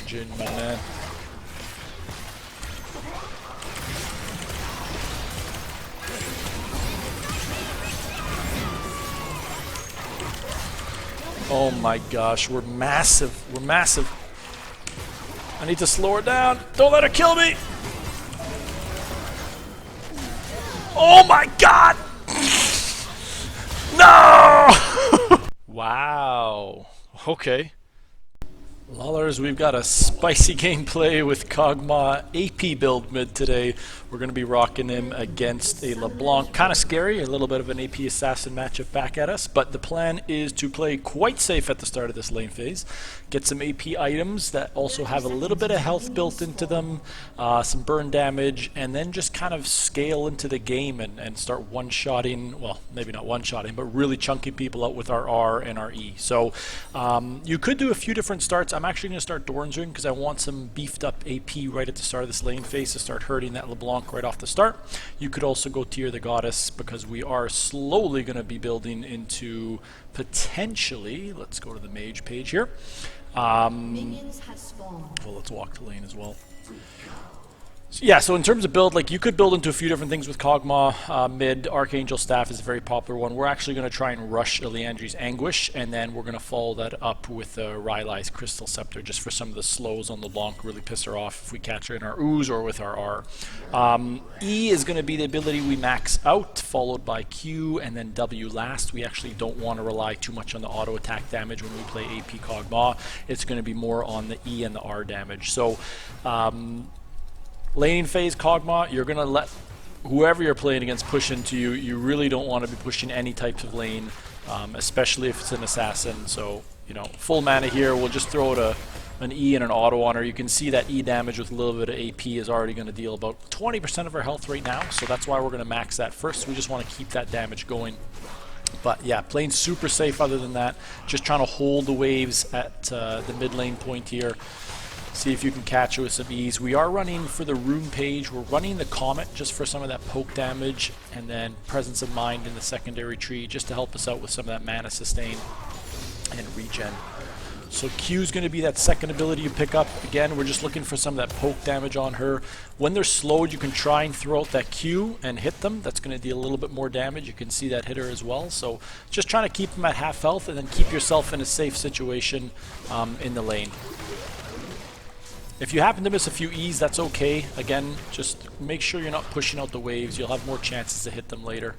Jin, my man. Oh my gosh, we're massive. We're massive. I need to slow her down. Don't let her kill me. Oh my god! No! Wow. Okay. Lollers, we've got a spicy gameplay with Kog'Maw AP build mid today. We're going to be rocking him against a LeBlanc. Kind of scary, a little bit of an AP assassin matchup back at us, but the plan is to play quite safe at the start of this lane phase. Get some AP items that also have a little bit of health built into them, some burn damage, and then just kind of scale into the game and start one-shotting, well, maybe not one-shotting, but really chunking people out with our R and our E. So you could do a few different starts. I'm actually going to start Dorn's because I want some beefed up AP right at the start of this lane phase to start hurting that LeBlanc right off the start. You could also go Tear the Goddess because we are slowly going to be building into potentially, let's go to the mage page here. Minions have spawned. Well, let's walk the lane as well. Yeah, so in terms of build, like you could build into a few different things with Kog'Maw. Mid, Archangel Staff is a very popular one. We're actually going to try and rush Liandry's Anguish, and then we're going to follow that up with Rylai's Crystal Scepter, just for some of the slows on LeBlanc, really piss her off if we catch her in our ooze or with our R. E is going to be the ability we max out, followed by Q, and then W last. We actually don't want to rely too much on the auto attack damage when we play AP Kog'Maw. It's going to be more on the E and the R damage. So, laning phase Kog'Maw, you're going to let whoever you're playing against push into you. You really don't want to be pushing any types of lane, especially if it's an assassin. So, you know, full mana here, we'll just throw out an E and an auto on her. You can see that E damage with a little bit of AP is already going to deal about 20% of her health right now. So that's why we're going to max that first. We just want to keep that damage going. But yeah, playing super safe other than that. Just trying to hold the waves at the mid lane point here. See if you can catch it with some ease. We are running for the rune page. We're running the Comet just for some of that poke damage, and then Presence of Mind in the secondary tree just to help us out with some of that mana sustain and regen. So Q is going to be that second ability you pick up. Again, we're just looking for some of that poke damage on her. When they're slowed, you can try and throw out that Q and hit them. That's going to deal a little bit more damage. You can see that hit her as well. So just trying to keep them at half health and then keep yourself in a safe situation in the lane. If you happen to miss a few E's, that's okay. Again, just make sure you're not pushing out the waves. You'll have more chances to hit them later.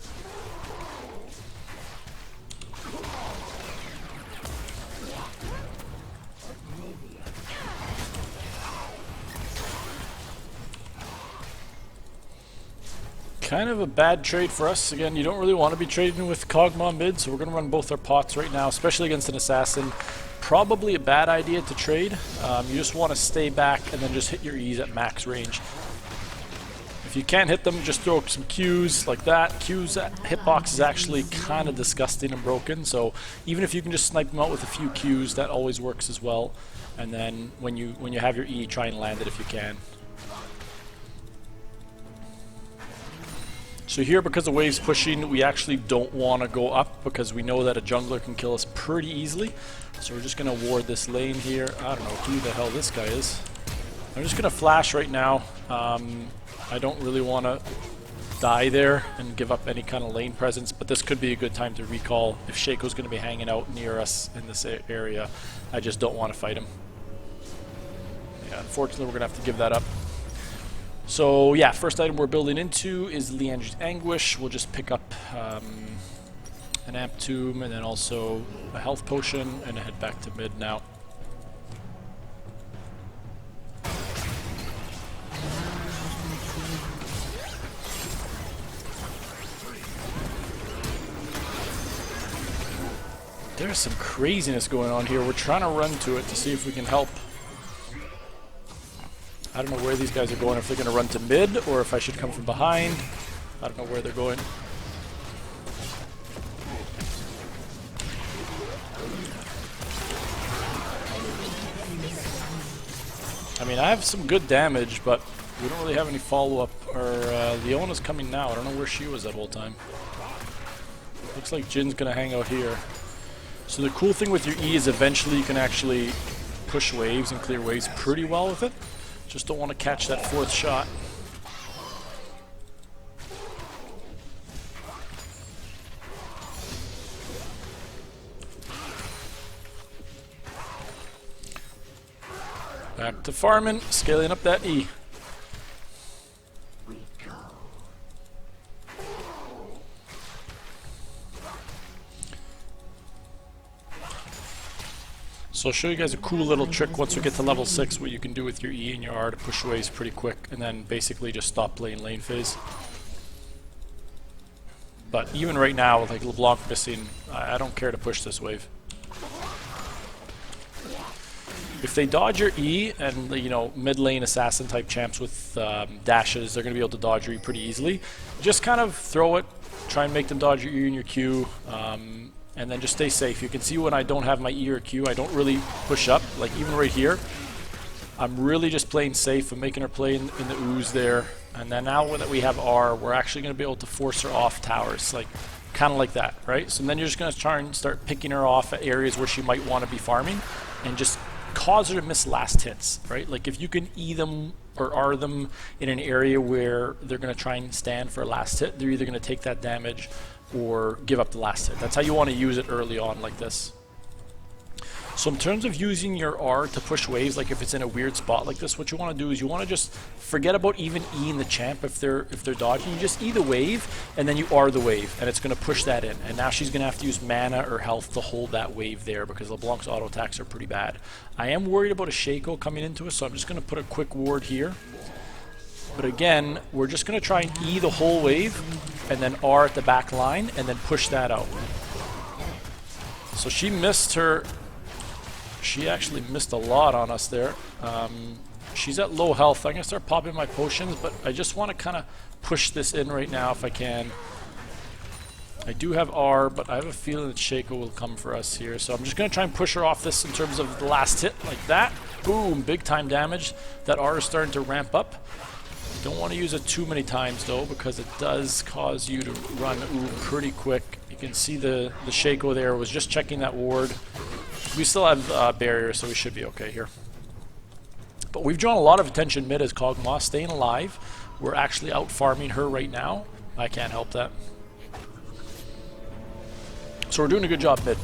Kind of a bad trade for us. Again, you don't really want to be trading with Kog'Maw mid, so we're going to run both our pots right now, especially against an assassin. Probably a bad idea to trade. You just want to stay back and then just hit your E's at max range. If you can't hit them, just throw some Qs like that. Q's hitbox is actually kind of disgusting and broken, so even if you can just snipe them out with a few Qs, that always works as well. And then when you have your E, try and land it if you can. So here, because the wave's pushing, we actually don't want to go up because we know that a jungler can kill us pretty easily. So we're just going to ward this lane here. I don't know who the hell this guy is. I'm just going to flash right now. I don't really want to die there and give up any kind of lane presence, but this could be a good time to recall if Shaco's going to be hanging out near us in this area. I just don't want to fight him. Yeah, unfortunately, we're going to have to give that up. So yeah, first item we're building into is Liandry's Anguish. We'll just pick up an Amp Tomb and then also a health potion and head back to mid now. There's some craziness going on here. We're trying to run to it to see if we can help. I don't know where these guys are going, if they're going to run to mid or if I should come from behind. I don't know where they're going. I mean, I have some good damage, but we don't really have any follow-up. Leona's coming now. I don't know where she was that whole time. Looks like Jin's going to hang out here. So the cool thing with your E is eventually you can actually push waves and clear waves pretty well with it. Just don't want to catch that fourth shot. Back to farming, scaling up that E. So I'll show you guys a cool little trick once we get to level 6, what you can do with your E and your R to push waves pretty quick, and then basically just stop playing lane phase. But even right now, with like LeBlanc missing, I don't care to push this wave. If they dodge your E and, you know, mid lane assassin type champs with dashes, they're going to be able to dodge your E pretty easily. Just kind of throw it, try and make them dodge your E and your Q, and then just stay safe. You can see when I don't have my E or Q, I don't really push up. Like even right here, I'm really just playing safe. I'm making her play in the ooze there. And then now that we have R, we're actually going to be able to force her off towers, like kind of like that, right? So then you're just going to try and start picking her off at areas where she might want to be farming and just cause her to miss last hits, right? Like if you can E them or R them in an area where they're going to try and stand for a last hit, they're either going to take that damage or give up the last hit. That's how you want to use it early on like this. So in terms of using your R to push waves, like if it's in a weird spot like this, what you want to do is you want to just forget about even E-ing the champ if they're dodging. You just E the wave and then you R the wave and it's going to push that in. And now she's going to have to use mana or health to hold that wave there because LeBlanc's auto attacks are pretty bad. I am worried about a Shaco coming into us, so I'm just going to put a quick ward here. But again, we're just going to try and E the whole wave and then R at the back line and then push that out. So she missed her. She actually missed a lot on us there. She's at low health. I'm going to start popping my potions, but I just want to kind of push this in right now if I can. I do have R, but I have a feeling that Shaco will come for us here. So I'm just going to try and push her off this in terms of the last hit, like that. Boom, big time damage. That R is starting to ramp up. Don't want to use it too many times though, because it does cause you to run pretty quick. You can see the Shaco there was just checking that ward. We still have barrier, so we should be okay here. But we've drawn a lot of attention mid as Kog'Maw staying alive. We're actually out farming her right now. I can't help that. So we're doing a good job mid.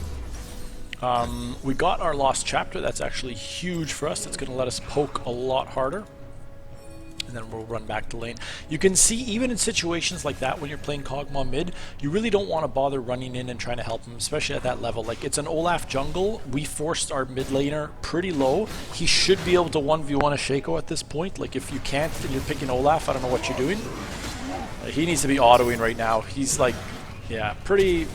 We got our lost chapter. That's actually huge for us. That's going to let us poke a lot harder. And then we'll run back to lane. You can see even in situations like that when you're playing Kog'Maw mid, you really don't want to bother running in and trying to help him, especially at that level. Like it's an Olaf jungle. We forced our mid laner pretty low. He should be able to 1v1 a Shaco at this point. Like if you can't and you're picking Olaf, I don't know what you're doing. He needs to be autoing right now. He's like, yeah, pretty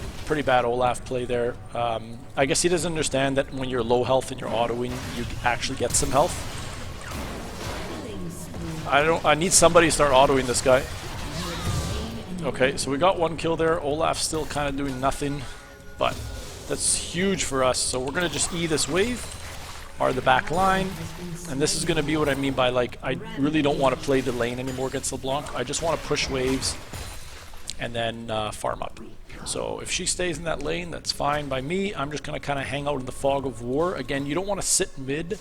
bad Olaf play there. I guess he doesn't understand that when you're low health and you're autoing, you actually get some health. I need somebody to start autoing this guy. Okay, so we got one kill there. Olaf's still kind of doing nothing, but that's huge for us. So we're going to just E this wave, R the back line, and this is going to be what I mean by like, I really don't want to play the lane anymore against LeBlanc. I just want to push waves and then farm up. So if she stays in that lane, that's fine by me. I'm just going to kind of hang out in the fog of war. Again, you don't want to sit mid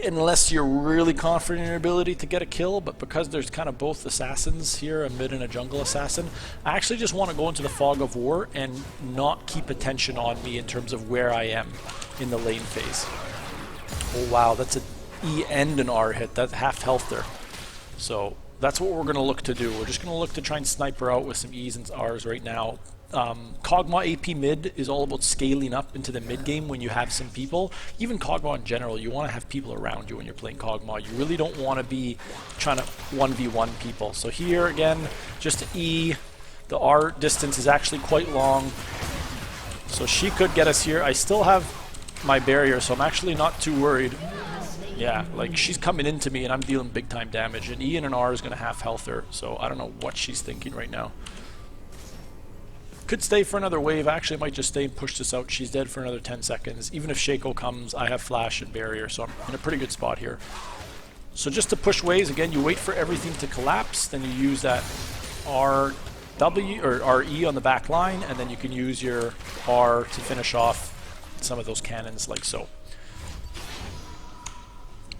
unless you're really confident in your ability to get a kill, but because there's kind of both assassins here, a mid and a jungle assassin, I actually just want to go into the fog of war and not keep attention on me in terms of where I am in the lane phase. Oh wow, that's an E and an R hit. That's half health there. So that's what we're going to look to do. We're just going to look to try and snipe her out with some E's and R's right now. Kog'Maw AP mid is all about scaling up into the mid game when you have some people. Even Kog'Maw in general, you want to have people around you when you're playing Kog'Maw. You really don't want to be trying to 1v1 people. So here again, just E. The R distance is actually quite long. So she could get us here. I still have my barrier, so I'm actually not too worried. Yeah, like she's coming into me and I'm dealing big time damage. And E and an R is going to half health her. So I don't know what she's thinking right now. Could stay for another wave. Actually, I might just stay and push this out. She's dead for another 10 seconds. Even if Shaco comes, I have flash and barrier, so I'm in a pretty good spot here. So just to push waves, again, you wait for everything to collapse, then you use that RW or RE on the back line, and then you can use your R to finish off some of those cannons like so.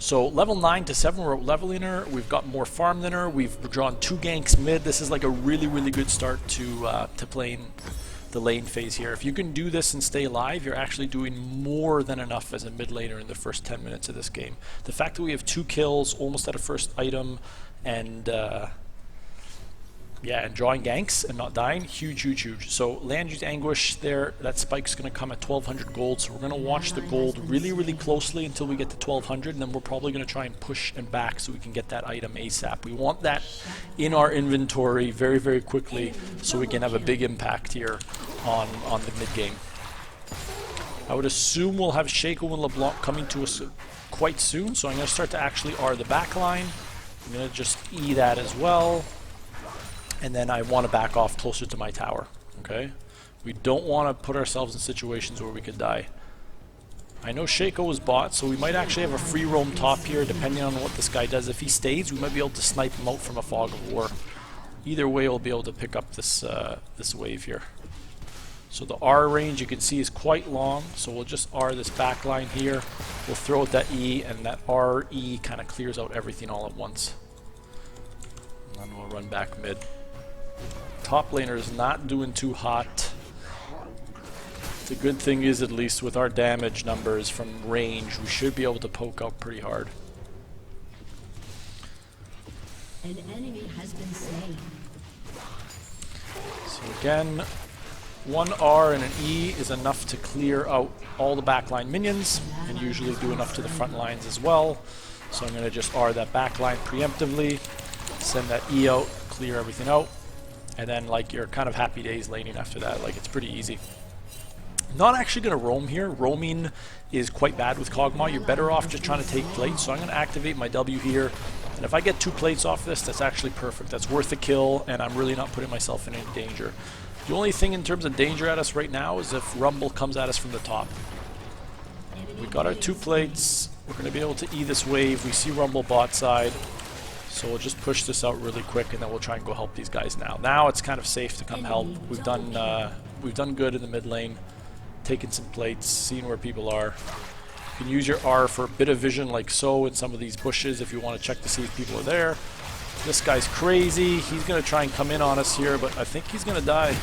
So level 9 to 7, we're leveling her. We've got more farm than her. We've drawn 2 ganks mid. This is like a really, really good start to playing the lane phase here. If you can do this and stay alive, you're actually doing more than enough as a mid laner in the first 10 minutes of this game. The fact that we have 2 kills, almost at a first item, and yeah, and drawing ganks and not dying, huge, huge, huge. So Liandry's Anguish there, that spike's going to come at 1200 gold, so we're going to watch the gold really, really closely until we get to 1200, and then we're probably going to try and push and back so we can get that item ASAP. We want that in our inventory very, very quickly so we can have a big impact here on the mid game. I would assume we'll have Shaco and LeBlanc coming to us quite soon, so I'm going to start to actually R the back line. I'm going to just E that as well. And then I want to back off closer to my tower, okay? We don't want to put ourselves in situations where we could die. I know Shaco was bought, so we might actually have a free roam top here, depending on what this guy does. If he stays, we might be able to snipe him out from a fog of war. Either way, we'll be able to pick up this this wave here. So the R range, you can see, is quite long, so we'll just R this back line here. We'll throw out that E, and that RE kind of clears out everything all at once. And then we'll run back mid. Top laner is not doing too hot. The good thing is, at least with our damage numbers from range, we should be able to poke out pretty hard. An enemy has been slain. So again, 1 R and an E is enough to clear out all the backline minions, and usually do enough to the front lines as well. So I'm going to just R that backline preemptively, send that E out, clear everything out. And then, like, you're kind of happy days laning after that. Like, it's pretty easy. Not actually going to roam here. Roaming is quite bad with Kog'Maw. You're better off just trying to take plates. So I'm going to activate my W here. And if I get 2 plates off this, that's actually perfect. That's worth a kill, and I'm really not putting myself in any danger. The only thing in terms of danger at us right now is if Rumble comes at us from the top. We got our 2 plates. We're going to be able to E this wave. We see Rumble bot side. So we'll just push this out really quick, and then we'll try and go help these guys now. Now it's kind of safe to come help. We've done good in the mid lane, taking some plates, seeing where people are. You can use your R for a bit of vision like so in some of these bushes if you want to check to see if people are there. This guy's crazy. He's going to try and come in on us here, but I think he's going to die.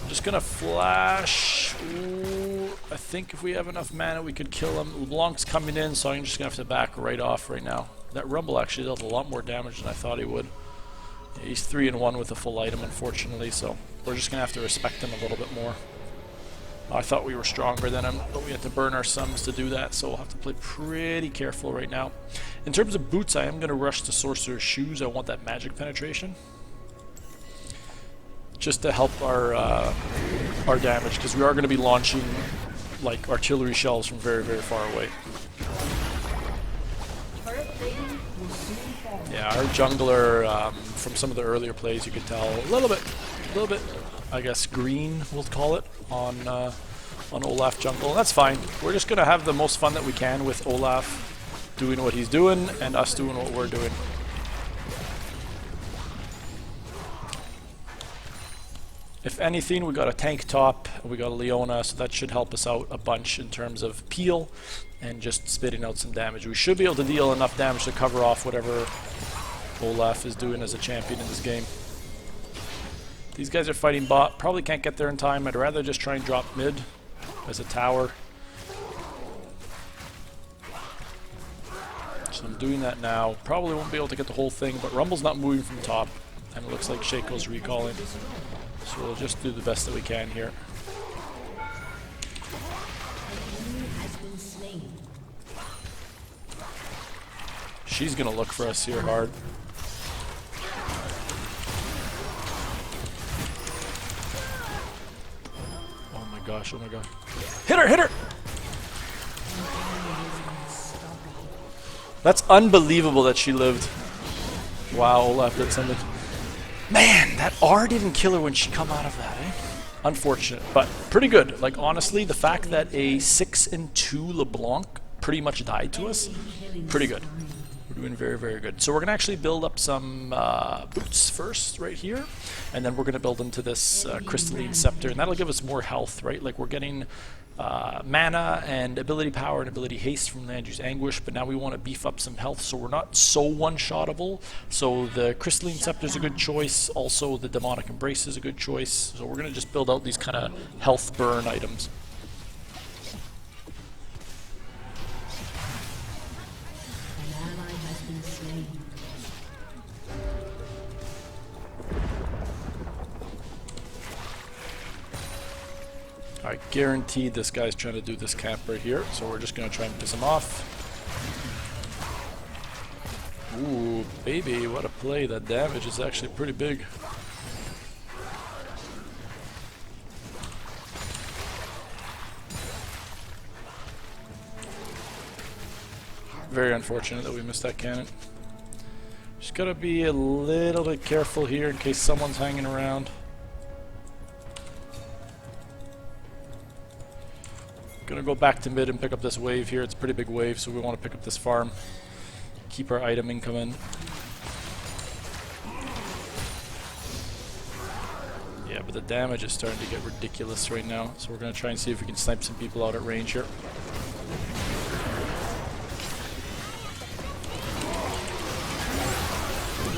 I'm just going to flash. Ooh, I think if we have enough mana, we could kill him. LeBlanc's coming in, so I'm just going to have to back right off right now. That Rumble actually dealt a lot more damage than I thought he would. Yeah, he's 3-1 with a full item, unfortunately, so we're just going to have to respect him a little bit more. I thought we were stronger than him, but we had to burn our sums to do that, so we'll have to play pretty careful right now. In terms of boots, I am going to rush to Sorcerer's Shoes. I want that magic penetration, just to help our damage, because we are going to be launching like artillery shells from very, very far away. Yeah, our jungler, from some of the earlier plays, you could tell a little bit, I guess, green, we'll call it, on Olaf jungle. That's fine. We're just going to have the most fun that we can with Olaf doing what he's doing and us doing what we're doing. If anything, we got a tank top, we got a Leona, so that should help us out a bunch in terms of peel and just spitting out some damage. We should be able to deal enough damage to cover off whatever Olaf is doing as a champion in this game. These guys are fighting bot. Probably can't get there in time. I'd rather just try and drop mid as a tower. So I'm doing that now. Probably won't be able to get the whole thing, but Rumble's not moving from top, and it looks like Shaco's recalling. So we'll just do the best that we can here. She's gonna look for us here hard. Oh my gosh, oh my god. Hit her, hit her! That's unbelievable that she lived. Wow, Olaf did something. Man, that R didn't kill her when she come out of that, eh? Unfortunate, but pretty good. Like, honestly, the fact that a 6-2 LeBlanc pretty much died to us, pretty good. We're doing very, very good. So we're going to actually build up some boots first right here, and then we're going to build into this crystalline scepter, and that'll give us more health, right? Like, we're getting mana and ability power and ability haste from Liandry's Anguish, but now we want to beef up some health so we're not so one-shottable. So the Crystalline Scepter is a good choice, also the Demonic Embrace is a good choice, so we're going to just build out these kind of health burn items. Alright, guaranteed this guy's trying to do this camp right here, so we're just going to try and piss him off. Ooh, baby, what a play. That damage is actually pretty big. Very unfortunate that we missed that cannon. Just gotta be a little bit careful here in case someone's hanging around. Gonna go back to mid and pick up this wave here. It's a pretty big wave, so we want to pick up this farm. Keep our item income in. Yeah, but the damage is starting to get ridiculous right now, so we're gonna try and see if we can snipe some people out at range here.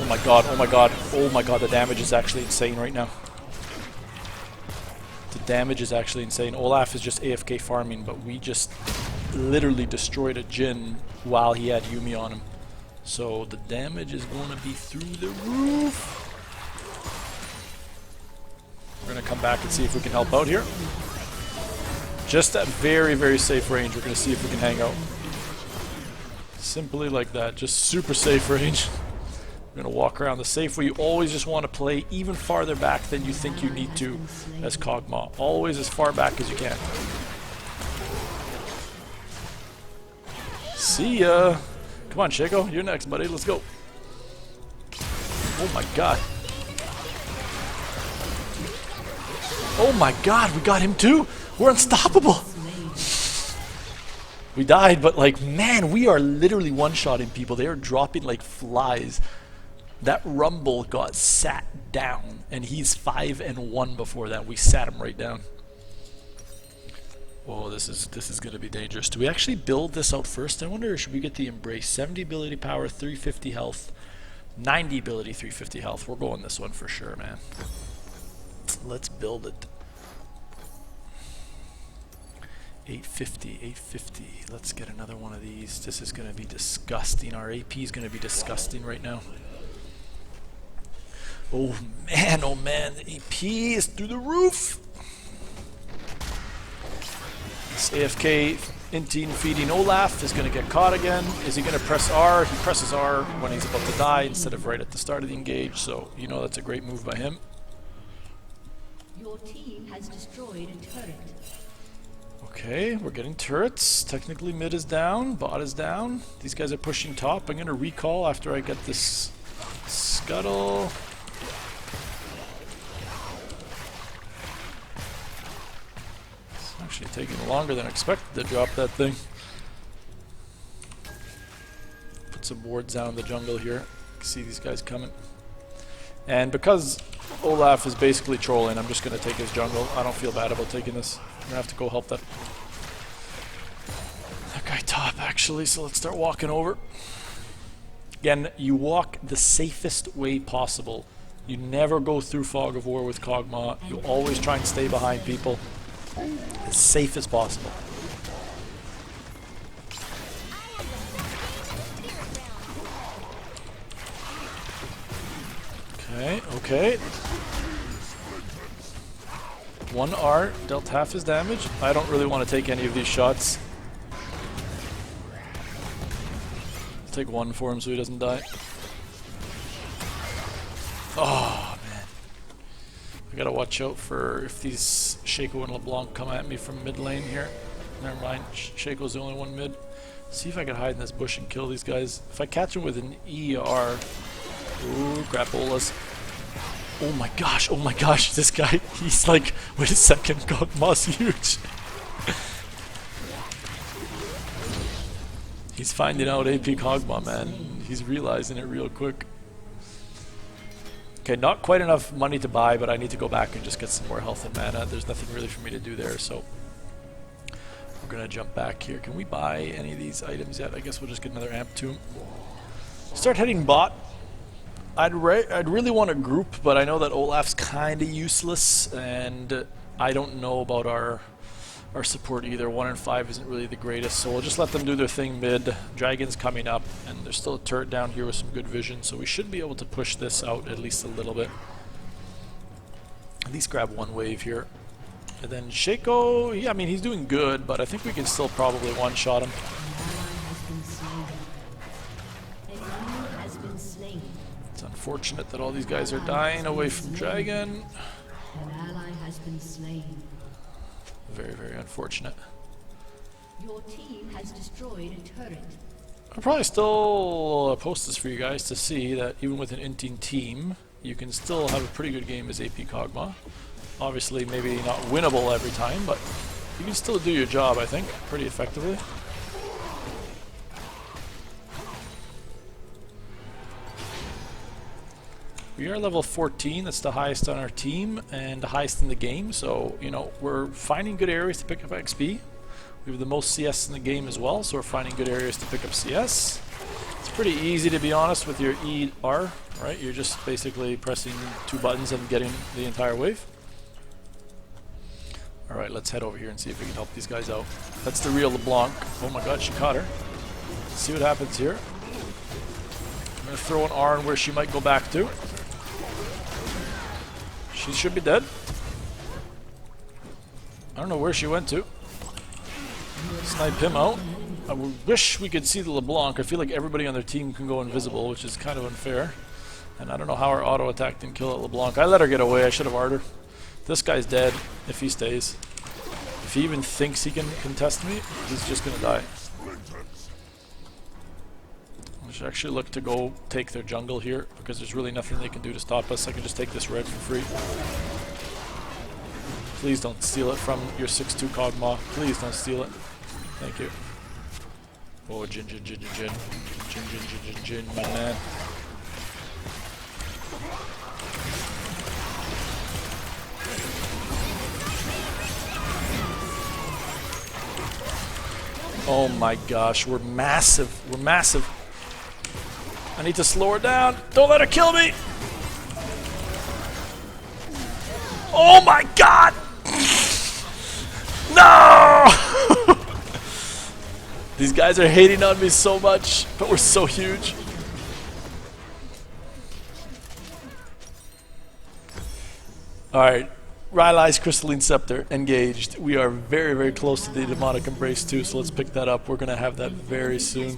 Oh my god, oh my god, oh my god, the damage is actually insane right now. The damage is actually insane. Olaf is just AFK farming, but we just literally destroyed a Jhin while he had Yuumi on him. So the damage is going to be through the roof. We're going to come back and see if we can help out here. Just at very, very safe range, we're going to see if we can hang out. Simply like that, just super safe range. We're going to walk around the safe way. You always just want to play even farther back than you think you need to as Kog'Maw. Always as far back as you can. See ya! Come on, Shaco, you're next, buddy. Let's go. Oh my god. Oh my god, we got him too! We're unstoppable! We died, but like, man, we are literally one-shotting people. They are dropping like flies. That Rumble got sat down, and he's 5-1 before that. We sat him right down. Oh, this is gonna be dangerous. Do we actually build this out first? I wonder, should we get the Embrace? 70 ability power, 350 health, 90 ability, 350 health. We're going this one for sure, man. Let's build it. 850, 850. Let's get another one of these. This is gonna be disgusting. Our AP is gonna be disgusting right now. Oh man, the AP is through the roof! This AFK inting feeding Olaf is going to get caught again. Is he going to press R? He presses R when he's about to die instead of right at the start of the engage, so you know that's a great move by him. Your team has destroyed a turret. Okay, we're getting turrets. Technically mid is down, bot is down. These guys are pushing top. I'm going to recall after I get this scuttle. Actually taking longer than expected to drop that thing. Put some wards down in the jungle here. See these guys coming. And because Olaf is basically trolling, I'm just going to take his jungle. I don't feel bad about taking this. I'm going to have to go help that guy top, actually. So let's start walking over. Again, you walk the safest way possible. You never go through Fog of War with Kog'Maw. You always try and stay behind people. As safe as possible. Okay. One R dealt half his damage. I don't really want to take any of these shots. I'll take one for him so he doesn't die. Oh, man. I gotta watch out for if these Shaco and LeBlanc come at me from mid lane here. Never mind, Shaco's the only one mid. See if I can hide in this bush and kill these guys. If I catch him with an ER... Ooh, crapola's. Oh my gosh, this guy, he's like, wait a second, Kog'Maw's huge. He's finding out AP Kog'Maw, man. He's realizing it real quick. Okay, not quite enough money to buy, but I need to go back and just get some more health and mana. There's nothing really for me to do there, so We're gonna jump back here. Can we buy any of these items yet? I guess we'll just get another amp tomb. Start heading bot. I'd really want a group, but I know that Olaf's kind of useless, and I don't know about our support either. 1 and 5 isn't really the greatest, so we'll just let them do their thing mid. Dragon's coming up, and there's still a turret down here with some good vision, so we should be able to push this out at least a little bit. At least grab one wave here. And then Shaco, yeah, I mean, he's doing good, but I think we can still probably one-shot him. It's unfortunate that all these guys are dying away from Dragon. An ally has been slain. Very, very unfortunate. Your team has destroyed a turret. I'll probably still post this for you guys to see that even with an inting team, you can still have a pretty good game as AP Kog'Maw. Obviously, maybe not winnable every time, but you can still do your job, I think, pretty effectively. We are level 14, that's the highest on our team and the highest in the game, so, you know, we're finding good areas to pick up XP. We have the most CS in the game as well, so we're finding good areas to pick up CS. It's pretty easy, to be honest, with your ER, right? You're just basically pressing 2 buttons and getting the entire wave. Alright, let's head over here and see if we can help these guys out. That's the real LeBlanc. Oh my god, she caught her. Let's see what happens here. I'm going to throw an R on where she might go back to. She should be dead. I don't know where she went to. Snipe him out. I wish we could see the LeBlanc. I feel like everybody on their team can go invisible, which is kind of unfair. And I don't know how our auto attack didn't kill that LeBlanc. I let her get away. I should have R'd her. This guy's dead if he stays. If he even thinks he can contest me, he's just gonna die. I should actually look to go take their jungle here, because there's really nothing they can do to stop us. I can just take this red for free. Please don't steal it from your 6-2 Kog'Maw. Please don't steal it. Thank you. Oh, Jin, my man. Oh my gosh, we're massive. We're massive. I need to slow her down. Don't let her kill me. Oh my god! No! These guys are hating on me so much, but we're so huge. Alright, Rylai's Crystalline Scepter engaged. We are very, very close to the Demonic Embrace too, so let's pick that up. We're going to have that very soon.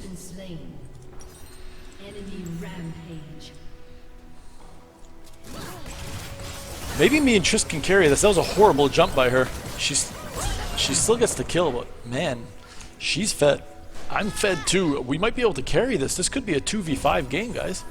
Maybe me and Triss can carry this. That was a horrible jump by her. She still gets the kill, but man, she's fed. I'm fed too. We might be able to carry this. This could be a 2v5 game, guys.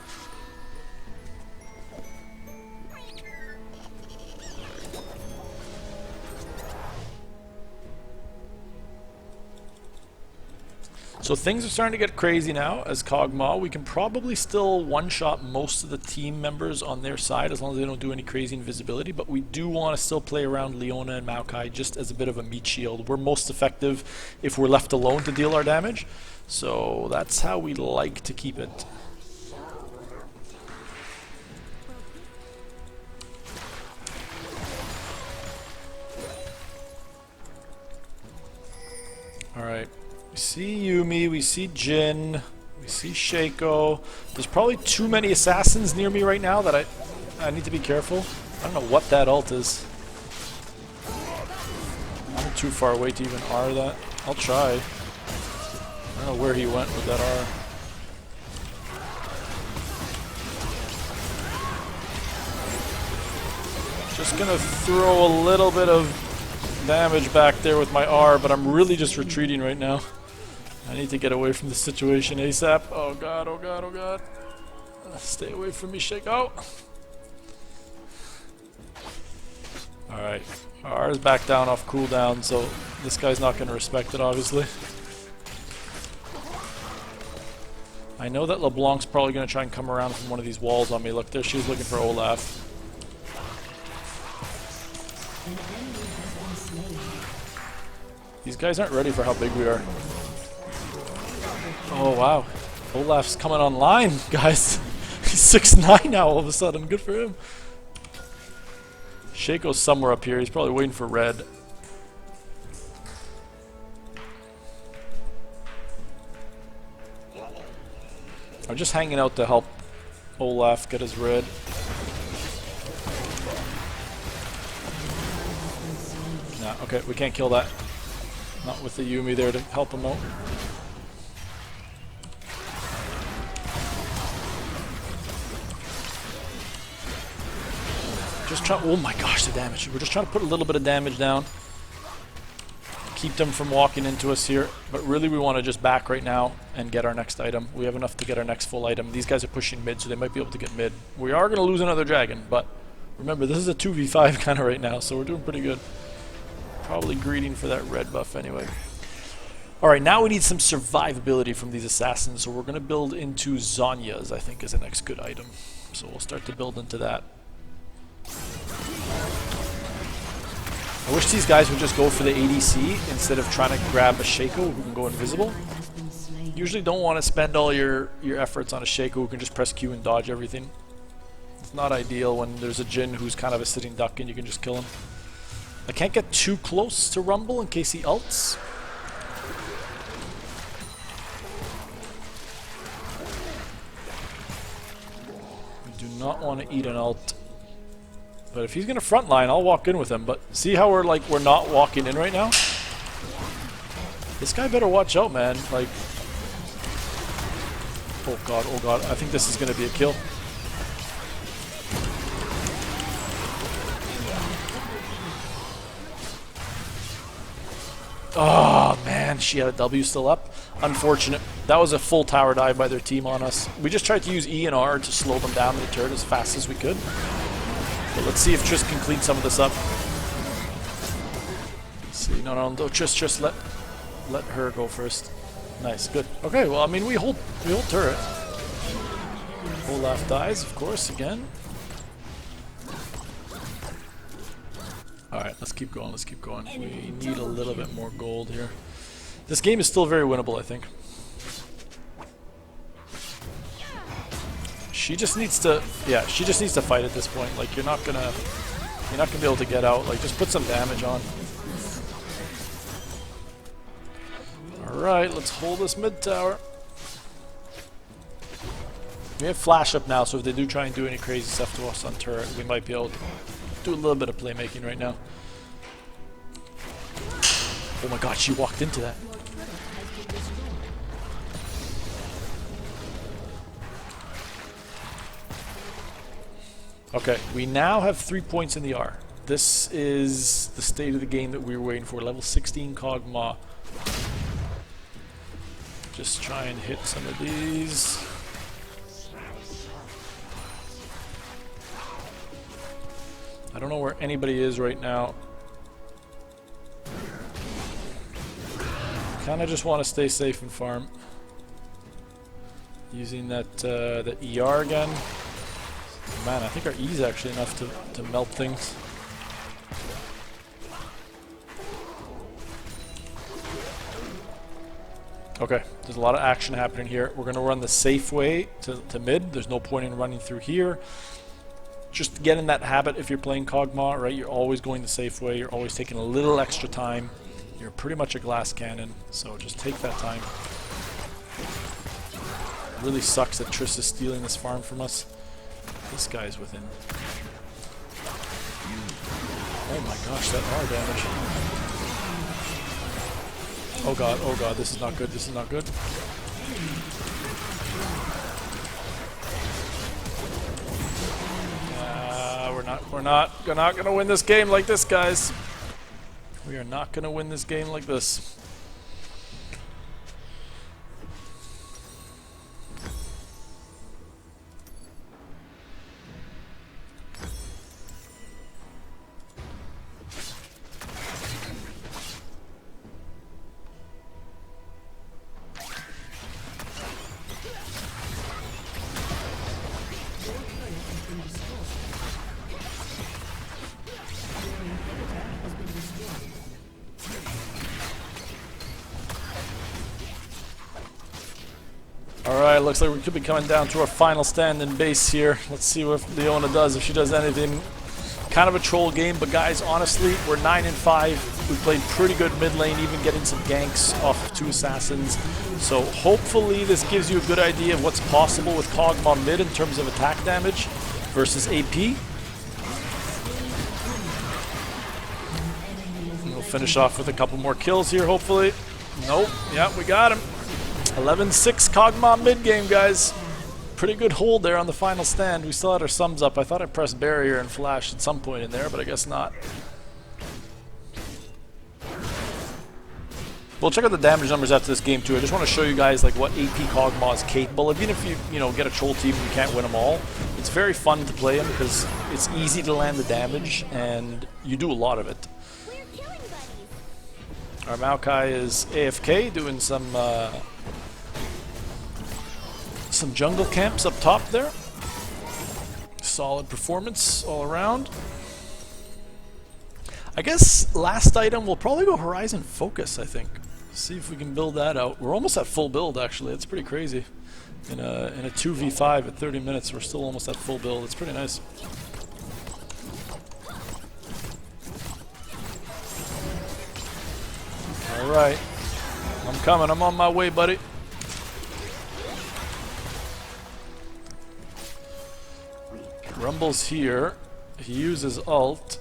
So things are starting to get crazy now as Kog'Maw. We can probably still one-shot most of the team members on their side as long as they don't do any crazy invisibility, but we do want to still play around Leona and Maokai just as a bit of a meat shield. We're most effective if we're left alone to deal our damage, so that's how we like to keep it. Alright. We see Yuumi, we see Jin, we see Shaco. There's probably too many assassins near me right now that I need to be careful. I don't know what that ult is. I'm too far away to even R that. I'll try. I don't know where he went with that R. Just gonna throw a little bit of damage back there with my R, but I'm really just retreating right now. I need to get away from the situation ASAP. Oh god, oh god, oh god. Stay away from me, Shaco. Alright, R is back down off cooldown, so this guy's not going to respect it, obviously. I know that LeBlanc's probably going to try and come around from one of these walls on me. Look there, she's looking for Olaf. These guys aren't ready for how big we are. Oh wow. Olaf's coming online, guys. He's 6'9" now all of a sudden. Good for him. Shaco's somewhere up here. He's probably waiting for red. I'm just hanging out to help Olaf get his red. Nah, okay, we can't kill that. Not with the Yuumi there to help him out. Just try. Oh my gosh, the damage. We're just trying to put a little bit of damage down. Keep them from walking into us here. But really we want to just back right now and get our next item. We have enough to get our next full item. These guys are pushing mid, so they might be able to get mid. We are going to lose another dragon, but remember, this is a 2v5 kind of right now, so we're doing pretty good. Probably greeting for that red buff anyway. Alright, now we need some survivability from these assassins, so we're going to build into Zhonya's, I think, is the next good item. So we'll start to build into that. I wish these guys would just go for the ADC instead of trying to grab a Shaco who can go invisible. Usually don't want to spend all your efforts on a Shaco who can just press Q and dodge everything. It's not ideal when there's a Jhin who's kind of a sitting duck and you can just kill him. I can't get too close to Rumble in case he ults. We do not want to eat an ult. But if he's gonna frontline, I'll walk in with him. But see how we're not walking in right now? This guy better watch out, man. Like, oh god, I think this is gonna be a kill. Oh man, she had a W still up. Unfortunate. That was a full tower dive by their team on us. We just tried to use E and R to slow them down in the turret as fast as we could. But let's see if Triss can clean some of this up. Let's see, no, Triss, let her go first. Nice, good. Okay, well, I mean, we hold turret. Olaf dies, of course, again. All right, let's keep going. Let's keep going. We need a little bit more gold here. This game is still very winnable, I think. She just needs to, yeah, she just needs to fight at this point. Like, you're not gonna be able to get out. Like, just put some damage on. All right, let's hold this mid tower. We have flash up now, so if they do try and do any crazy stuff to us on turret, we might be able to do a little bit of playmaking right now. Oh my god, she walked into that. Okay, we now have 3 points in the R. This is the state of the game that we were waiting for. Level 16 Kog'Maw. Just try and hit some of these. I don't know where anybody is right now. Kinda just want to stay safe and farm. Using that ER again. Man, I think our E is actually enough to melt things. Okay, there's a lot of action happening here. We're going to run the safe way to mid. There's no point in running through here. Just get in that habit if you're playing Kog'Maw, right? You're always going the safe way. You're always taking a little extra time. You're pretty much a glass cannon, so just take that time. It really sucks that Triss is stealing this farm from us. This guy's within. Oh my gosh, that R damage. Oh god, this is not good, this is not good. We're not gonna win this game like this, guys. We are not gonna win this game like this. Alright, looks like we could be coming down to our final stand in base here. Let's see what Leona does, if she does anything. Kind of a troll game, but guys, honestly, we're 9-5. We played pretty good mid lane, even getting some ganks off of 2 assassins. So hopefully this gives you a good idea of what's possible with Kog'Maw mid in terms of attack damage versus AP. And we'll finish off with a couple more kills here, hopefully. Nope, yeah, we got him. 11-6 Kog'Maw mid game, guys. Pretty good hold there on the final stand. We still had our sums up. I thought I pressed barrier and flash at some point in there, but I guess not. We'll check out the damage numbers after this game too. I just want to show you guys like what AP Kog'Maw is capable of. Even if you get a troll team and you can't win them all, it's very fun to play him because it's easy to land the damage and you do a lot of it. Our Maokai is AFK doing some jungle camps up top there. Solid performance all around. I guess last item we'll probably go Horizon Focus, I think. See if we can build that out. We're almost at full build actually. It's pretty crazy. In a 2v5 at 30 minutes we're still almost at full build. It's pretty nice. Alright. I'm coming. I'm on my way, buddy. Rumble's here. He uses ult.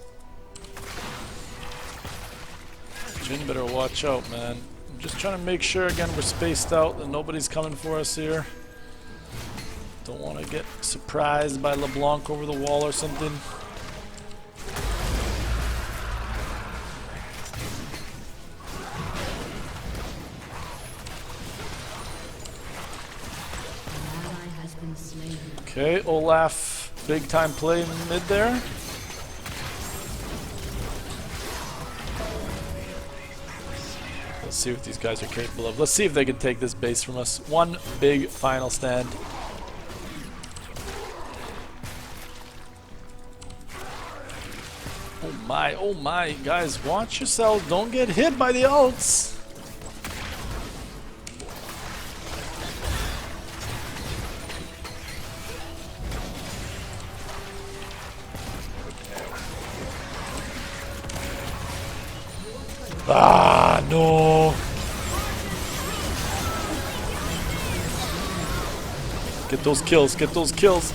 Jhin better watch out, man. I'm just trying to make sure again we're spaced out, that nobody's coming for us here. Don't want to get surprised by LeBlanc over the wall or something. Okay, Olaf, big time play in mid there. Let's see what these guys are capable of. Let's see if they can take this base from us. One big final stand. Oh my, guys, watch yourselves. Don't get hit by the ults. Ah, no. Get those kills, get those kills.